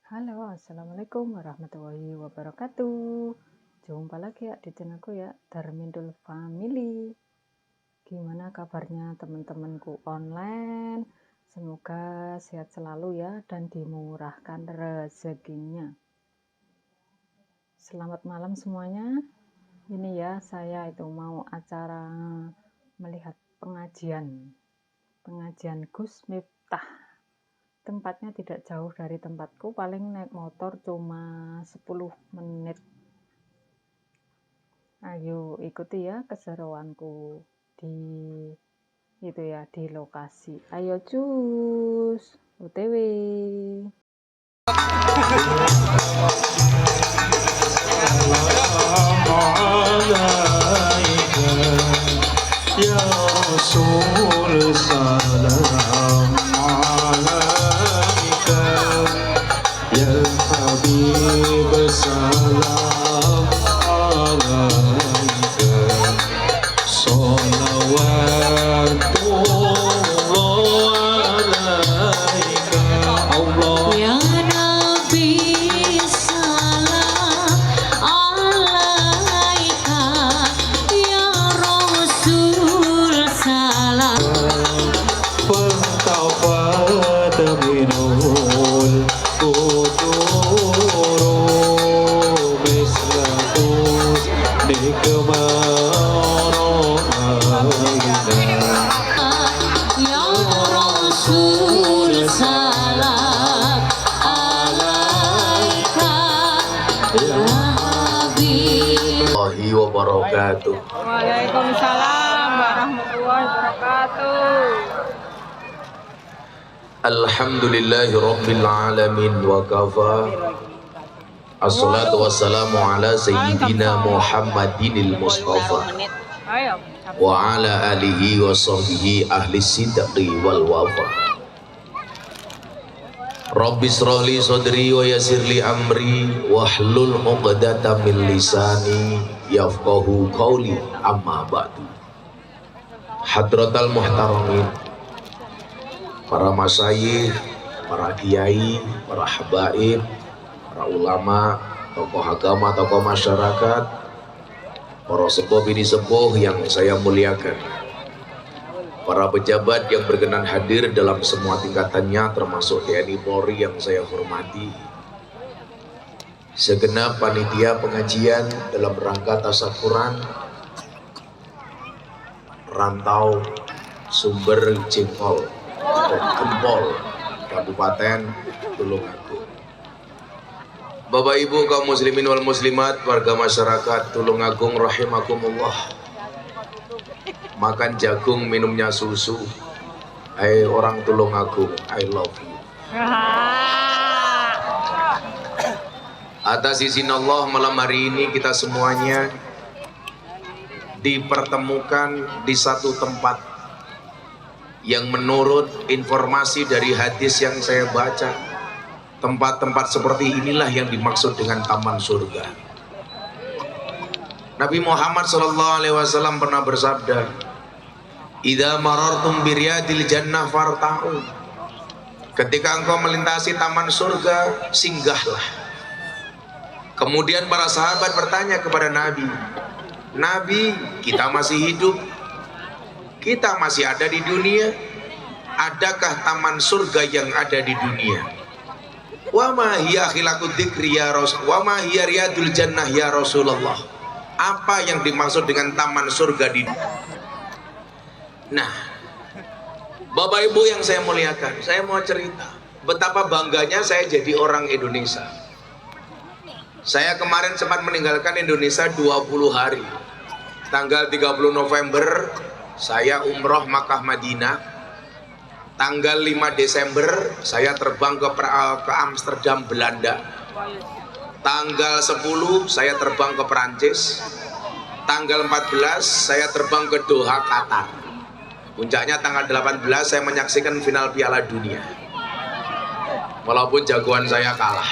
Halo, assalamualaikum warahmatullahi wabarakatuh. Jumpa lagi ya di channelku ya, Darmindul Family. Gimana kabarnya teman-temanku online? Semoga sehat selalu ya dan dimurahkan rezekinya. Selamat malam semuanya. Ini ya, saya itu mau acara melihat pengajian Gus Miftah. Tempatnya tidak jauh dari tempatku, paling naik motor cuma 10 menit. Ayo ikuti ya keseruanku di itu ya, di lokasi. Ayo cus, OTW. Ya Rasul salam alaika, ya Habib salam alaika, salawatullah alaika. Allah Ya Nabi salam alaika, ya Rasul salam. فانتفض منه القدور مثل حسنك ما رأينا. Ya Rasul salam alaika, ya Habib. Warahmatullahi wabarakatuh. Waalaikumsalam warahmatullahi wabarakatuh. Alhamdulillahi rabbil alamin wa kafa. Assalatu wassalamu ala sayyidina Muhammadinil Mustafa wa ala alihi wa sahbihi ahli sidqi wal wafa. Rabbi shrahli sadri wa yassirli amri wahlul 'uqdatam min lisani yafqahu qawli, amma ba'du. Hadratal muhtaramin, para masyayikh, para kiai, para habaib, para ulama, tokoh agama, tokoh masyarakat, para sepuh bini sepuh yang saya muliakan, para pejabat yang berkenan hadir dalam semua tingkatannya, termasuk TNI Polri yang saya hormati, segenap panitia pengajian dalam rangka tasyakuran Rantau Sumber Jengkol atau Gempol, Kabupaten Tulungagung. Bapak Ibu kaum muslimin wal muslimat, warga masyarakat Tulungagung rahimakumullah. Makan jagung, minumnya susu. Hai orang Tulungagung, I love you. Atas izin Allah, malam hari ini kita semuanya dipertemukan di satu tempat yang menurut informasi dari hadis yang saya baca, tempat-tempat seperti inilah yang dimaksud dengan taman surga. Nabi Muhammad SAW pernah bersabda, "Idza marartum biryadil jannah farta'u." Ketika engkau melintasi taman surga, singgahlah. Kemudian para sahabat bertanya kepada Nabi, "Nabi, kita masih hidup, kita masih ada di dunia, adakah taman surga yang ada di dunia?" Wa ma hiya khilaqud dzikri ya Rasul, wa ma hiya riyadul jannah ya Rasulullah. Apa yang dimaksud dengan taman surga di dunia? Nah, Bapak Ibu yang saya muliakan, saya mau cerita betapa bangganya saya jadi orang Indonesia. Saya kemarin sempat meninggalkan Indonesia 20 hari. Tanggal 30 November saya umroh Makkah Madinah. Tanggal 5 Desember saya terbang ke Amsterdam Belanda. Tanggal 10 saya terbang ke Perancis. Tanggal 14 saya terbang ke Doha, Qatar. Puncaknya tanggal 18 saya menyaksikan final Piala Dunia. Walaupun jagoan saya kalah,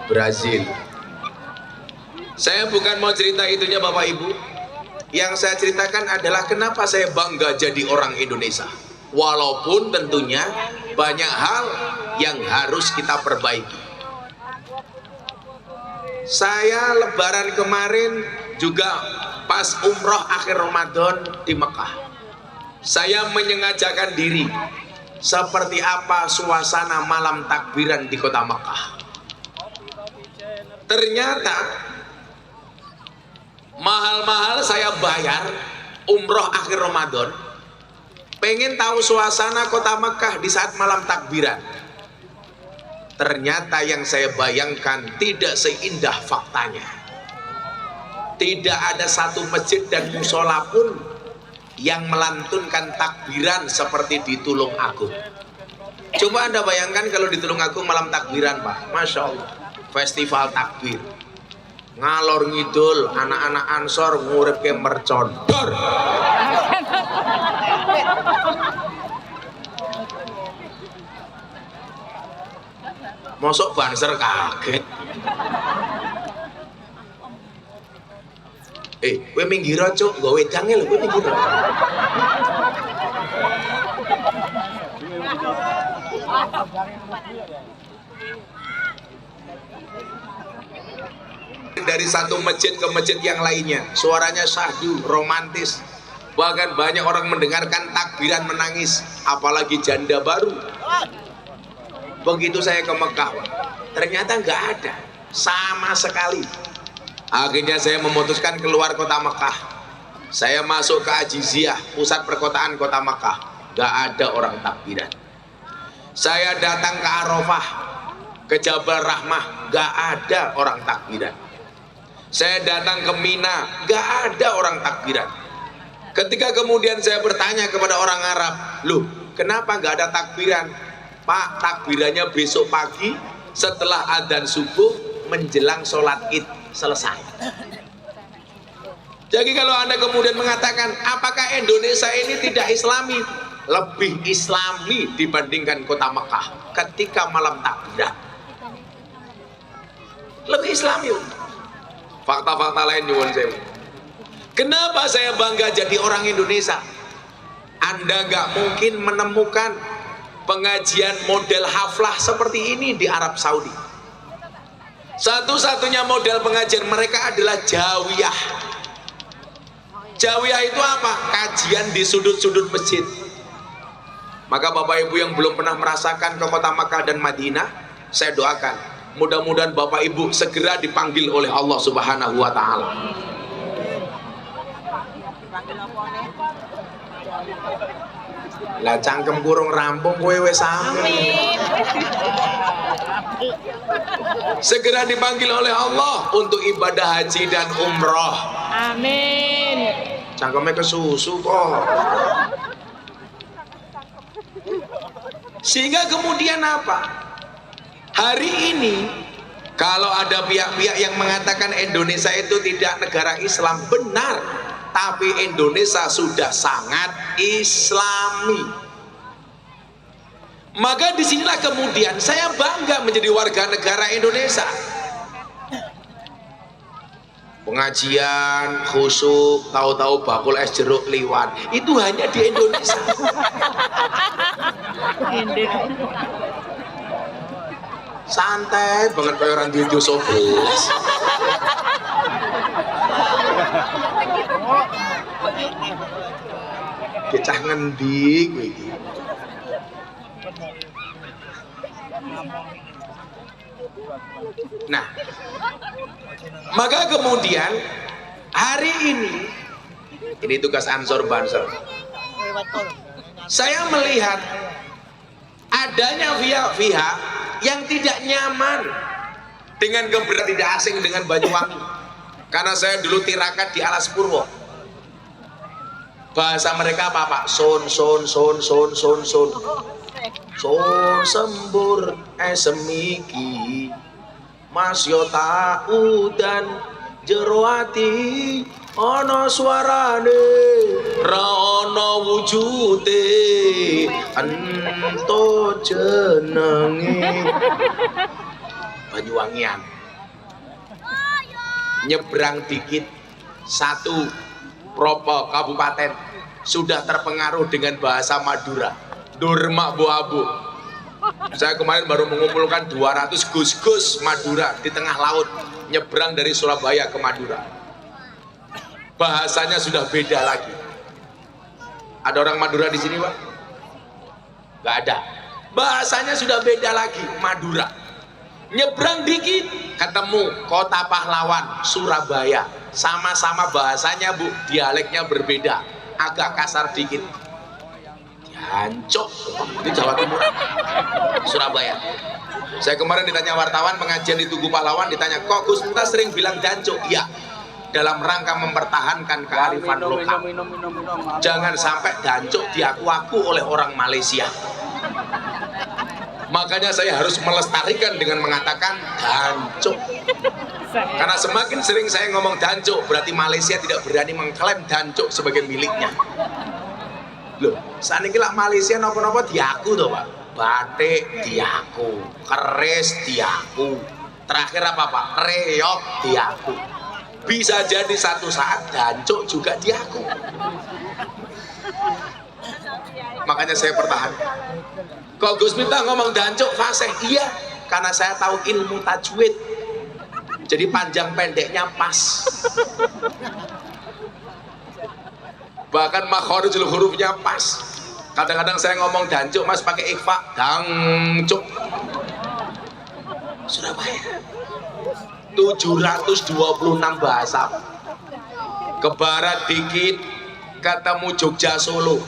Brazil. Saya bukan mau cerita itunya Bapak Ibu. Yang saya ceritakan adalah kenapa saya bangga jadi orang Indonesia. Walaupun tentunya banyak hal yang harus kita perbaiki. Saya lebaran kemarin juga pas umroh akhir Ramadan di Mekah, saya menyengajakan diri seperti apa suasana malam takbiran di kota Mekah. Ternyata mahal-mahal saya bayar umroh akhir Ramadan, pengen tahu suasana kota Mekah di saat malam takbiran. Ternyata yang saya bayangkan tidak seindah faktanya. Tidak ada satu masjid dan musola pun yang melantunkan takbiran seperti di Tulung Agung. Coba Anda bayangkan kalau di Tulung Agung malam takbiran, Pak. Masya Allah, festival takbir. Ngalor ngidul, anak-anak Ansor ngurip ke mercon. Dor. Mosok Banser kaget. Kowe minggir cuk, nggo wedange lho, kowe minggir. Dari satu masjid ke masjid yang lainnya, suaranya syahdu, romantis. Bahkan banyak orang mendengarkan takbiran menangis, apalagi janda baru. Begitu saya ke Mekah, ternyata nggak ada sama sekali. Akhirnya saya memutuskan keluar kota Mekah. Saya masuk ke Ajiziyah, pusat perkotaan kota Mekah. Nggak ada orang takbiran. Saya datang ke Arafah, ke Jabal Rahmah, nggak ada orang takbiran. Saya datang ke Mina, nggak ada orang takbiran. Ketika kemudian saya bertanya kepada orang Arab, loh kenapa nggak ada takbiran? Pak, takbirannya besok pagi setelah adzan subuh menjelang sholat id selesai. Jadi kalau Anda kemudian mengatakan apakah Indonesia ini tidak islami? Lebih islami dibandingkan kota Mekah ketika malam takbiran. Lebih islami. Fakta-fakta lain nyuwun sewu. Kenapa saya bangga jadi orang Indonesia? Anda nggak mungkin menemukan pengajian model haflah seperti ini di Arab Saudi. Satu-satunya model pengajian mereka adalah jawiyah. Jawiyah itu apa? Kajian di sudut-sudut masjid. Maka Bapak Ibu yang belum pernah merasakan ke kota Makkah dan Madinah, saya doakan mudah-mudahan Bapak Ibu segera dipanggil oleh Allah Subhanahu wa Ta'ala. Lah cangkem kurung rampung kowe wis sami. Segera dipanggil oleh Allah untuk ibadah haji dan umroh. Amin. Cangkemnya kesusu kok. Sehingga kemudian apa? Hari ini kalau ada pihak-pihak yang mengatakan Indonesia itu tidak negara Islam, benar. Tapi Indonesia sudah sangat islami. Maka disinilah kemudian saya bangga menjadi warga negara Indonesia. Pengajian, khusyuk, tahu-tahu bakul es jeruk liwat, itu hanya di Indonesia. Santai banget kayak orang di Josobus. Kecah ngendi kowe iki. Nah, maka kemudian hari ini tugas Ansor Banser. Saya melihat adanya pihak-pihak yang tidak nyaman dengan keberadaan tidak asing dengan Banyuwangi. Karena saya dulu tirakat di Alas Purwo. Bahasa mereka apa Pak? Son sembur semiki Mas yo tau dan jero ati ana suarane ra ana wujude ento jenenge Banyuwangian. Nyebrang dikit satu Propo kabupaten sudah terpengaruh dengan bahasa Madura. Durmak bu abu. Saya kemarin baru mengumpulkan 200 gus-gus Madura di tengah laut, nyebrang dari Surabaya ke Madura. Bahasanya sudah beda lagi. Ada orang Madura di sini, Pak? Gak ada. Bahasanya sudah beda lagi, Madura. Nyebrang dikit, ketemu Kota Pahlawan, Surabaya. Sama-sama bahasanya, Bu, dialeknya berbeda, agak kasar dikit. Jancuk, itu Jawa Timur, Surabaya. Saya kemarin ditanya wartawan pengajian di Tugu Pahlawan, ditanya, kok Gus Miftah sering bilang jancuk? Iya, dalam rangka mempertahankan kearifan lokal. Jangan sampai jancuk diaku-aku oleh orang Malaysia. Makanya saya harus melestarikan dengan mengatakan jancuk. Karena semakin sering saya ngomong jancuk, berarti Malaysia tidak berani mengklaim jancuk sebagai miliknya. Loh, saat ini lah Malaysia nopo-nopo diaku tuh, Pak. Batik diaku, keris diaku, terakhir apa Pak? Reok diaku. Bisa jadi satu saat jancuk juga diaku. Makanya saya pertahankan. Kok Gus Miftah ngomong jancuk fasih? Iya, karena saya tahu ilmu tajwid. Jadi panjang pendeknya pas. Bahkan makhorijul hurufnya pas. Kadang-kadang saya ngomong dancuk Mas pakai ikhfa, dangcuk. Surabaya 726 bahasa. Ke barat dikit ketemu Jogja Solo.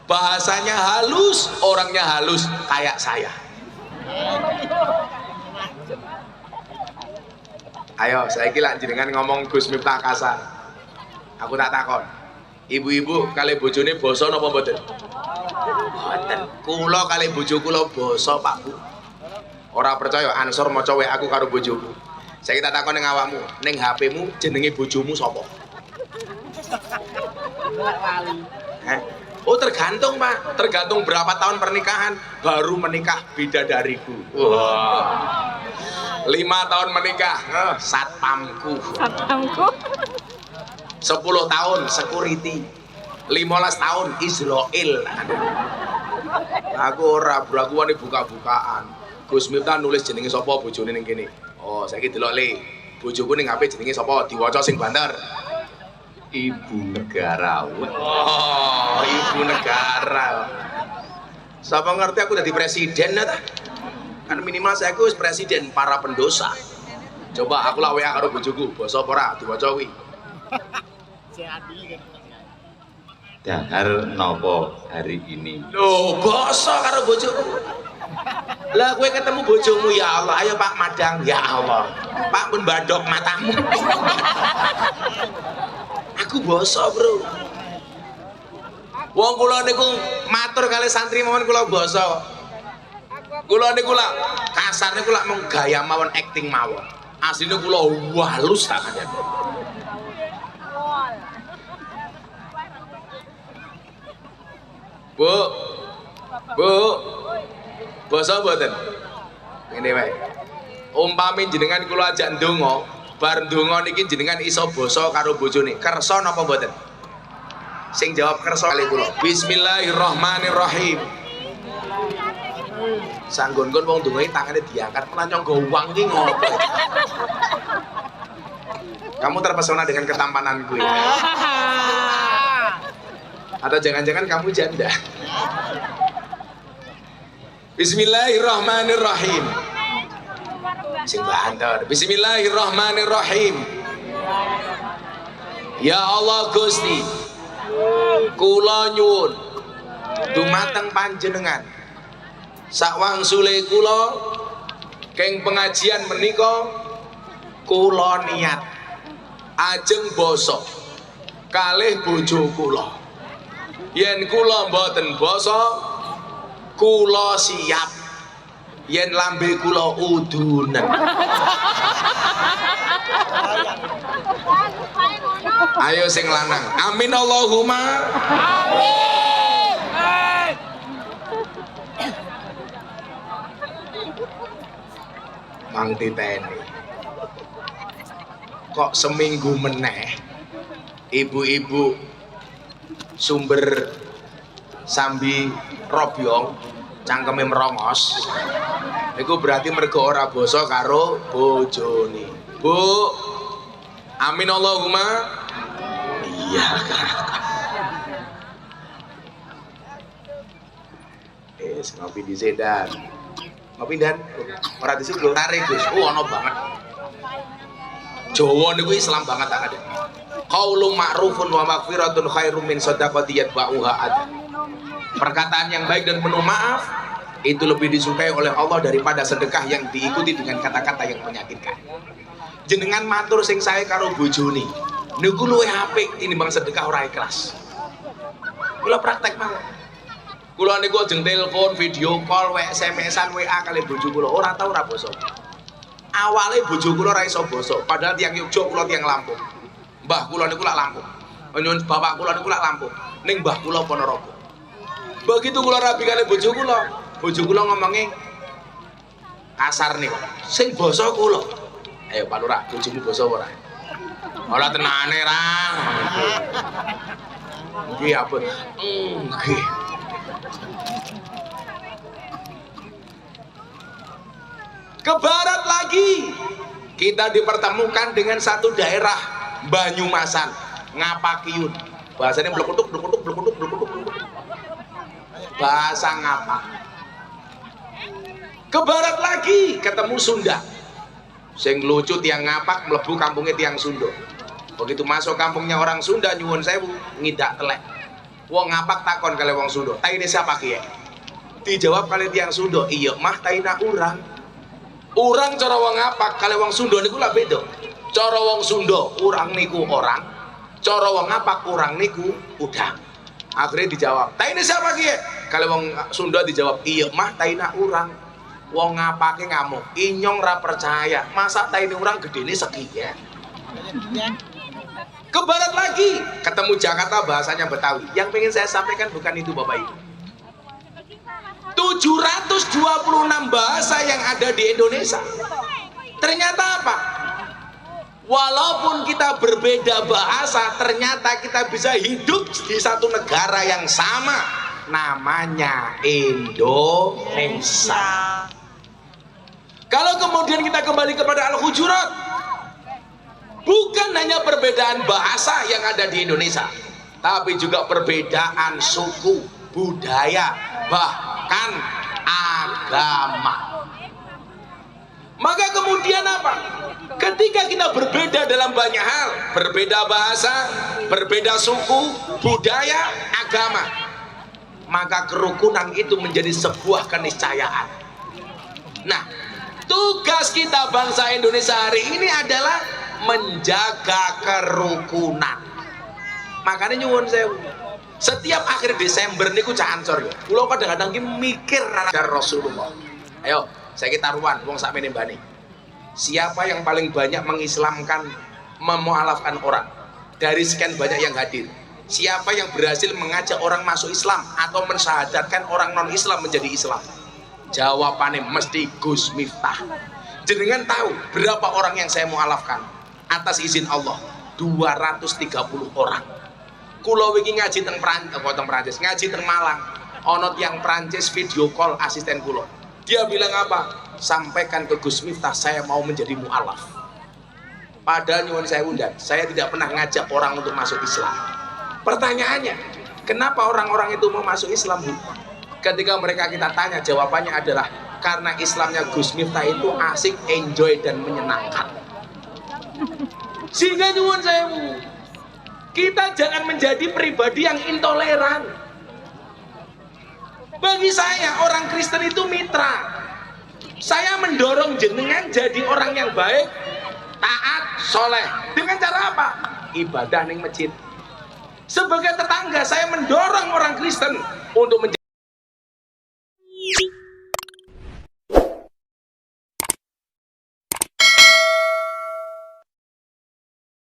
Bahasanya halus, orangnya halus kayak saya. Ayo, saya kira jenengan ngomong Gus Miftah kasar. Aku tak takon. Ibu-ibu kali bojone basa napa mboten? Mboten. Kula kali bojo kula basa, Pak Bu. Ora percaya ansor maca WA aku karo bojoku. Saiki tak takon ning awakmu, ning HP-mu jenenge bojomu sapa? Oh tergantung Pak, tergantung berapa tahun pernikahan. Baru menikah bidadariku. Wah. 5 tahun menikah, satpamku. Satpamku. 10 tahun security, 15 tahun Israel. Aku ora bro, aku wani buka-bukaan. Gus Miftah nulis jenenge sapa bojone ning kene. Oh, saiki delok le. Bojoku ning HP jenenge sapa? Diwaca sing banter. Ibu negara. Oh, ibu negara. Sapa ngerti aku dadi presiden ta? Kan minimal saya wis presiden para pendosa. Coba aku lah WA karo bojoku, basa apa ora diwaca kuwi. Dahar nopo hari ini? Loh, basa karo bojoku. Lah kowe ketemu bojomu ya Allah, ayo Pak Madang, ya Allah. Pak pun badok matamu. Aku basa, Bro. Wong kula niku matur kali santri mawon kula basa. Kula niku lak kasar niku lak mung gaya mawon, acting mawon. Asline kula halus tak kandhane. Bu, basa mboten? Ngene wae. Umpami jenengan kula ajak ndonga, bar ndonga niki jenengan iso basa karo bojone. Kersa napa mboten? Sing jawab kersa kali kula. Bismillahirrahmanirrahim. Sanggon-gon wong ndonga tangane diangkat malah nyangga uang ki ngopo? Kamu terpesona dengan ketampananku ya? Atau jangan-jangan kamu janda? Bismillahirrahmanirrahim. Sing banter. Bismillahirrahmanirrahim. Ya Allah Gusti, kula nyuwun dumateng panjenengan sawangsule kula keng pengajian menika kula niat ajeng basa kalih bojo kula. Yen kula mboten basa, kula siap. Yen lambe kula udunen. Ayo sing lanang. Amin Allahumma. Amin. Mang titeni. Kok seminggu meneh ibu-ibu sumber Sambi Robyong cangkeme merongos iku berarti mergo ora basa karo bojone. Bu, amin Allahumma iya. Ngopi di sedan ngopi dan ora disebut tarik Gus. Ono banget Jawa niku Islam banget ada. Qaulun ma'rufun wa maghfiratun khairum min shadaqati yatba'uha adha. Perkataan yang baik dan penuh maaf itu lebih disukai oleh Allah daripada sedekah yang diikuti dengan kata-kata yang menyakitkan. Jenengan matur sing sae karo bojone niku luwih apik tinimbang sedekah ora ikhlas. Kula praktek mawon. Kula niku ajeng telepon, video call, SMS-an, WA kali bojo kula ora tau ora basa. Awale bojo kula ora iso basa, padahal tiyang Yogya kula tiyang Lampung. Mbah kula niku lak Lampung. Nyuwun bapak kula niku lak Lampung. Ning mbah kula Ponorogo. Begitu kula rabi kali bojo kula ngomongnya kasar nih kok. Sing basa kula. Ayo Pak Lurah, bojomu basa ora? Ora tenane ra. Nggih apa? Nggih. Ke barat lagi kita dipertemukan dengan satu daerah Banyumasan, Ngapakiun. Bahasanya blekutuk bahasa Ngapak. Ke barat lagi ketemu Sunda. Sing lucu tiang Ngapak mlebu kampungnya tiang Sunda. Begitu masuk kampungnya orang Sunda nyuwun sewu ngidak telek. Wong Ngapak takon kali wong Sunda, "Taine siapa kiye?" Dijawab kali tiang Sunda, "Iya mah taina urang." Urang cara wong Ngapak kali wong Sunda niku lak beda. Cara wong Sunda urang niku orang, cara wong Ngapak urang niku udang. Akhirnya dijawab, "Taine siapa kiye?" Kali wong Sunda dijawab, "Iya mah taina urang." Wong Ngapake ngamuk, "Inyong ra percaya, masa taine urang gedene sekiye?" Ke barat lagi ketemu Jakarta, bahasanya Betawi. Yang pengen saya sampaikan bukan itu Bapak Ibu. 726 bahasa yang ada di Indonesia. Ternyata apa? Walaupun kita berbeda bahasa, ternyata kita bisa hidup di satu negara yang sama, namanya Indonesia. Kalau kemudian kita kembali kepada Al-Hujurat, bukan hanya perbedaan bahasa yang ada di Indonesia, tapi juga perbedaan suku, budaya, bahkan agama. Maka kemudian apa? Ketika kita berbeda dalam banyak hal, berbeda bahasa, berbeda suku, budaya, agama, maka kerukunan itu menjadi sebuah keniscayaan. Nah, tugas kita bangsa Indonesia hari ini adalah menjaga kerukunan. Makanya nyuwun sewu, setiap akhir Desember niku cah ancor ya. Kula kadang-kadang ki mikir karo Rasulullah. Ayo, saiki taruhan wong sakmene mbane. Siapa yang paling banyak mengislamkan, memualafkan orang dari sekian banyak yang hadir? Siapa yang berhasil mengajak orang masuk Islam atau mensyahadatkan orang non-Islam menjadi Islam? Jawabannya mesti Gus Miftah. Jenengan tahu berapa orang yang saya mualafkan? Atas izin Allah, 230 orang. Kulo wingi ngaji teng Prancis, ngaji teng Malang. Ono yang Prancis video call asisten kulo. Dia bilang apa? Sampaikan ke Gus Miftah saya mau menjadi mualaf. Padahal nyuwun saya undang, saya tidak pernah ngajak orang untuk masuk Islam. Pertanyaannya, kenapa orang-orang itu mau masuk Islam, Bu? Ketika mereka kita tanya, jawabannya adalah karena Islamnya Gus Miftah itu asik, enjoy dan menyenangkan. Sehingga nyuwun saya, Bu, kita jangan menjadi pribadi yang intoleran. Bagi saya orang Kristen itu mitra. Saya mendorong jenengan jadi orang yang baik, taat, soleh. Dengan cara apa? Ibadah ning masjid. Sebagai tetangga saya mendorong orang Kristen untuk menjadi